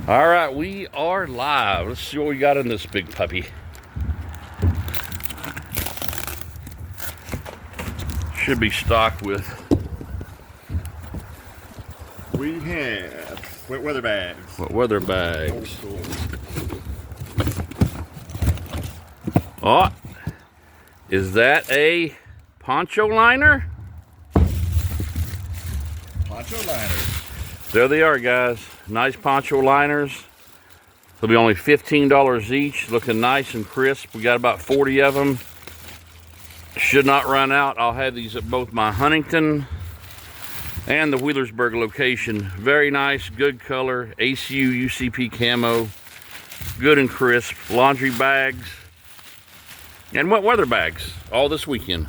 All right, we are live. Let's see what we got in this big puppy. Should be stocked with. We have wet weather bags. Wet weather bags. Old school. Oh, is that a poncho liner? Poncho liners. There they are, guys. Nice poncho liners. They'll be only $15 each. Looking nice and crisp. We got about 40 of them. Should not run out. I'll have these at both my Huntington and the Wheelersburg location. Very nice, good color, ACU UCP camo, good and crisp. Laundry bags and wet weather bags all this weekend.